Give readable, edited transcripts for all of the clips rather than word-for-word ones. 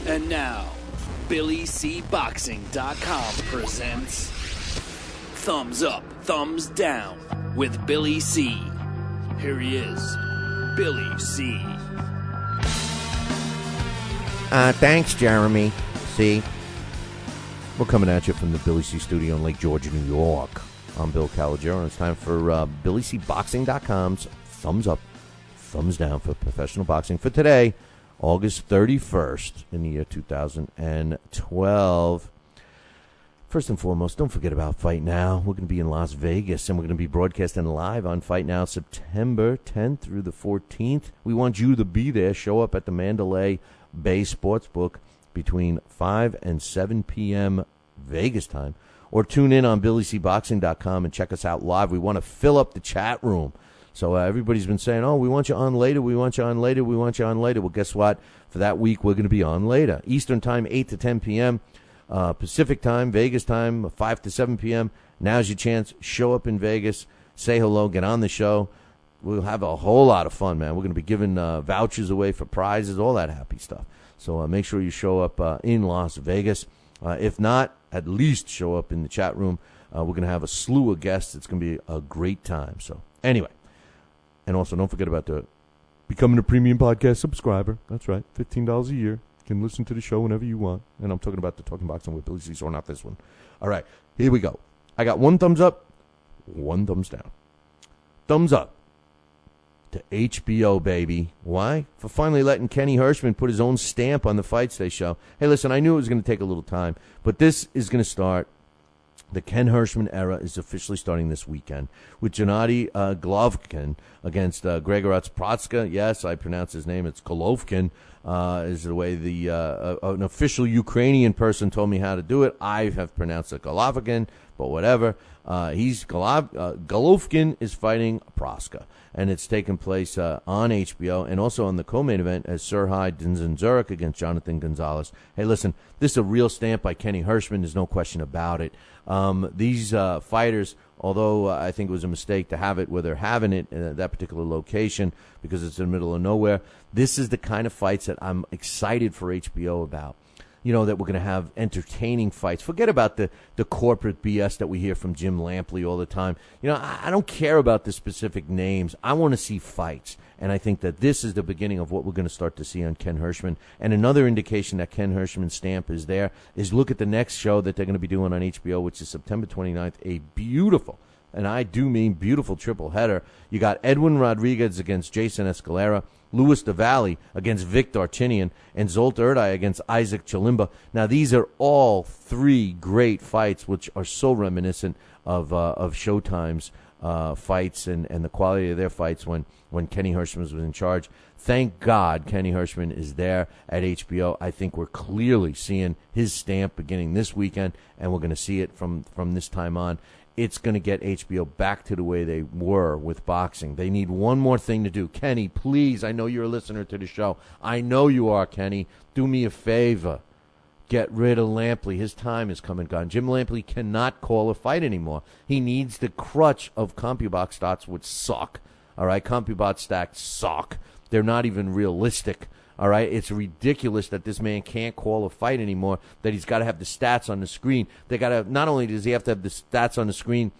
And now, BillyCBoxing.com presents Thumbs Up, Thumbs Down with Billy C. Here he is, Billy C. Thanks, Jeremy. See, we're coming at you from the Billy C studio in Lake George, New York. I'm Bill Calogero, and it's time for BillyCBoxing.com's Thumbs Up, Thumbs Down for professional boxing for today, August 31st in the year 2012. First and foremost, don't forget about Fight Now. We're going to be in Las Vegas, and we're going to be broadcasting live on Fight Now September 10th through the 14th. We want you to be there. Show up at the Mandalay Bay Sportsbook between 5 and 7 p.m. Vegas time, or tune in on BillyCBoxing.com and check us out live. We want to fill up the chat room. So everybody's been saying, oh, we want you on later, we want you on later, we want you on later. Well, guess what? For that week, we're going to be on later. Eastern time, 8 to 10 p.m., Pacific time, Vegas time, 5 to 7 p.m. Now's your chance. Show up in Vegas, say hello, get on the show. We'll have a whole lot of fun, man. We're going to be giving vouchers away for prizes, all that happy stuff. So make sure you show up in Las Vegas. If not, at least show up in the chat room. We're going to have a slew of guests. It's going to be a great time. So anyway, and also don't forget about becoming a premium podcast subscriber. That's right, $15 a year. You can listen to the show whenever you want. And I'm talking about the Talking Boxing with Billy C, or not this one. All right, here we go. I got one thumbs up, one thumbs down. Thumbs up to HBO, baby. Why? For finally letting Kenny Hirschman put his own stamp on the fights they show. Hey, listen, I knew it was going to take a little time, but this is going to start. The Ken Hirschman era is officially starting this weekend with Gennady Golovkin against Gregoratz Protska. Yes, I pronounce his name. It's Golovkin, is the way an official Ukrainian person told me how to do it. I have pronounced it Golovkin, but whatever. Golovkin is fighting Protska, and it's taking place on HBO and also on the co-main event as Serhii Dinzenzuruk against Jonathan Gonzalez. Hey, listen, this is a real stamp by Kenny Hirschman. There's no question about it. These fighters, although I think it was a mistake to have it where they're having it in that particular location because it's in the middle of nowhere, this is the kind of fights that I'm excited for HBO about. You know, that we're going to have entertaining fights. Forget about the corporate BS that we hear from Jim Lampley all the time. You know, I don't care about the specific names. I want to see fights. And I think that this is the beginning of what we're going to start to see on Ken Hirschman. And another indication that Ken Hirschman's stamp is there is look at the next show that they're going to be doing on HBO, which is September 29th, a beautiful, and I do mean beautiful, triple header. You got Edwin Rodriguez against Jason Escalera, Louis Davalle against Vic Darchinyan, and Zolt Erdai against Isaac Chilimba. Now, these are all three great fights, which are so reminiscent of Showtime's fights and the quality of their fights when Kenny Hirschman was in charge. Thank God Kenny Hirschman is there at HBO. I think we're clearly seeing his stamp beginning this weekend, and we're going to see it from this time on. It's going to get HBO back to the way they were with boxing. They need one more thing to do. Kenny, please, I know you're a listener to the show. I know you are, Kenny. Do me a favor. Get rid of Lampley. His time is come and gone. Jim Lampley cannot call a fight anymore. He needs the crutch of CompuBox stats, which suck. All right, CompuBox stats suck. They're not even realistic. All right, it's ridiculous that this man can't call a fight anymore, that he's got to have the stats on the screen. They got to, not only does he have to have the stats on the screen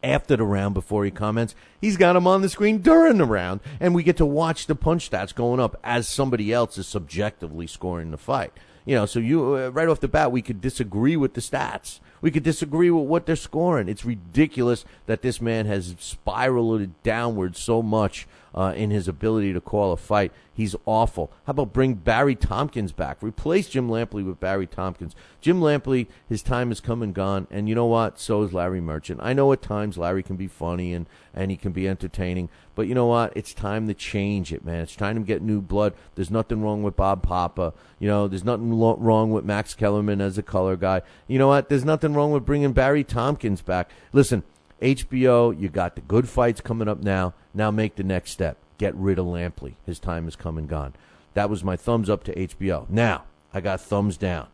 after the round before he comments, he's got them on the screen during the round, and we get to watch the punch stats going up as somebody else is subjectively scoring the fight. You know, so you right off the bat, we could disagree with the stats. We could disagree with what they're scoring. It's ridiculous that this man has spiraled downward so much in his ability to call a fight. He's awful. How about bring Barry Tompkins back? Replace Jim Lampley with Barry Tompkins. Jim Lampley, his time has come and gone, and you know what? So is Larry Merchant. I know at times Larry can be funny and he can be entertaining, but you know what? It's time to change it, man. It's time to get new blood. There's nothing wrong with Bob Papa. You know, there's nothing wrong with Max Kellerman as a color guy. You know what? There's nothing wrong with bringing Barry Tompkins back. Listen, HBO, you got the good fights coming up now. Now make the next step. Get rid of Lampley. His time has come and gone. That was my thumbs up to HBO. Now, I got thumbs down.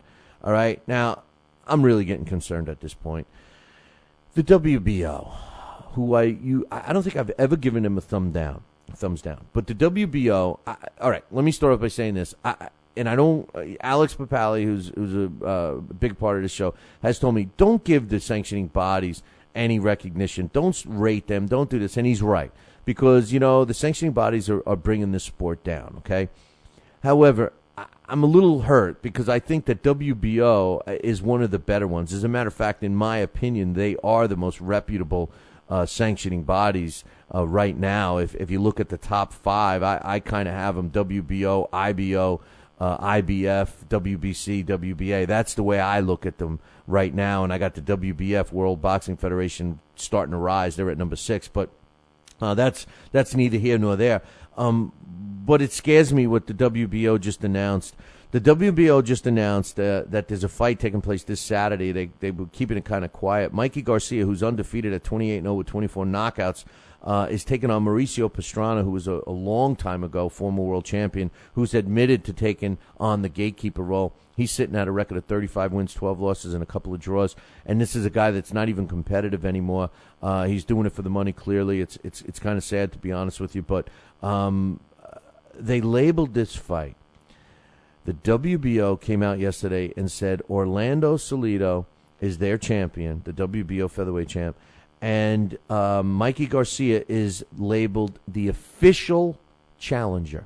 All right? Now, I'm really getting concerned at this point. The WBO, who I don't think I've ever given him a thumbs down. But the WBO, all right, let me start off by saying this. and I don't. Alex Papali, who's a big part of the show, has told me don't give the sanctioning bodies any recognition. Don't rate them. Don't do this. And he's right, because the sanctioning bodies are bringing this sport down. Okay. However, I'm a little hurt because I think that WBO is one of the better ones. As a matter of fact, in my opinion, they are the most reputable sanctioning bodies right now. If you look at the top 5, I kind of have them: WBO, IBO, IBF, WBC, WBA. That's the way I look at them right now. And I got the WBF, World Boxing Federation, starting to rise. They're at number 6, but that's neither here nor there. But it scares me what the WBO just announced. The WBO just announced that there's a fight taking place this Saturday. They were keeping it kind of quiet. Mikey Garcia, who's undefeated at 28-0 with 24 knockouts, is taking on Mauricio Pastrana, who was a long time ago former world champion, who's admitted to taking on the gatekeeper role. He's sitting at a record of 35 wins, 12 losses, and a couple of draws. And this is a guy that's not even competitive anymore. He's doing it for the money, clearly. It's kind of sad, to be honest with you. But they labeled this fight. The WBO came out yesterday and said Orlando Salido is their champion, the WBO featherweight champ, and Mikey Garcia is labeled the official challenger.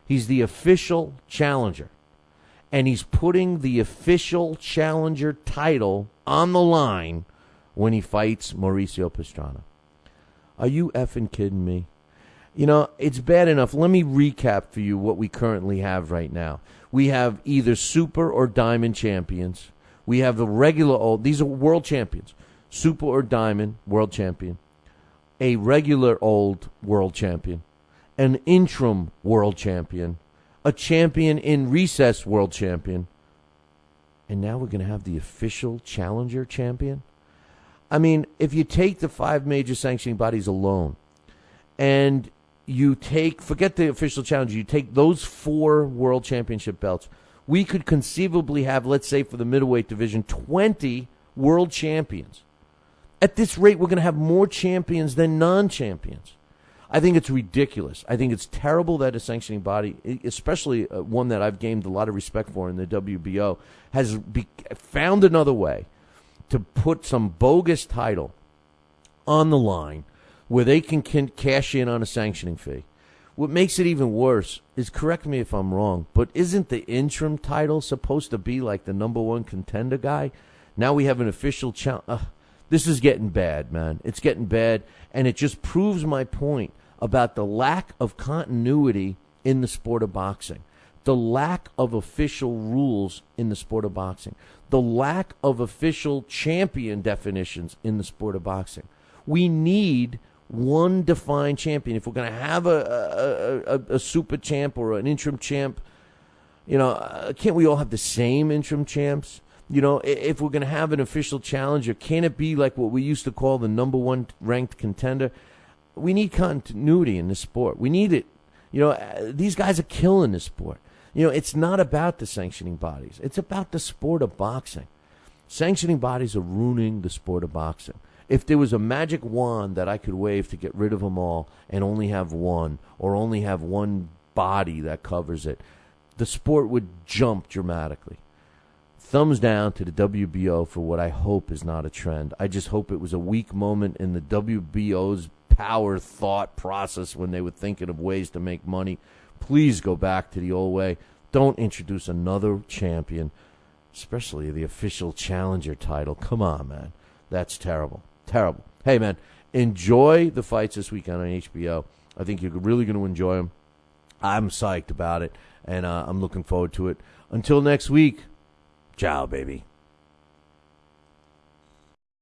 He's the official challenger, and he's putting the official challenger title on the line when he fights Mauricio Pastrana. Are you effing kidding me? It's bad enough. Let me recap for you what we currently have right now. We have either super or diamond champions. We have the regular old. These are world champions. Super or diamond, world champion. A regular old world champion. An interim world champion. A champion in recess world champion. And now we're going to have the official challenger champion? I mean, if you take the 5 major sanctioning bodies alone, and you forget the official challenger, you take those 4 world championship belts, we could conceivably have, let's say for the middleweight division, 20 world champions. At this rate, we're going to have more champions than non-champions. I think it's ridiculous. I think it's terrible that a sanctioning body, especially one that I've gained a lot of respect for in the WBO, has found another way to put some bogus title on the line where they can cash in on a sanctioning fee. What makes it even worse is, correct me if I'm wrong, but isn't the interim title supposed to be like the number 1 contender guy? Now we have an official challenge. This is getting bad, man. It's getting bad, and it just proves my point about the lack of continuity in the sport of boxing, the lack of official rules in the sport of boxing, the lack of official champion definitions in the sport of boxing. We need one defined champion. If we're going to have a super champ or an interim champ, can't we all have the same interim champs? If we're going to have an official challenger, can't it be like what we used to call the number 1 ranked contender? We need continuity in this sport. We need it. These guys are killing this sport. It's not about the sanctioning bodies. It's about the sport of boxing. Sanctioning bodies are ruining the sport of boxing. If there was a magic wand that I could wave to get rid of them all and only have one, or only have one body that covers it, the sport would jump dramatically. Thumbs down to the WBO for what I hope is not a trend. I just hope it was a weak moment in the WBO's power thought process when they were thinking of ways to make money. Please go back to the old way. Don't introduce another champion, especially the official challenger title. Come on, man. That's terrible. Terrible. Hey, man, enjoy the fights this weekend on HBO. I think you're really going to enjoy them. I'm psyched about it, and I'm looking forward to it. Until next week, ciao, baby.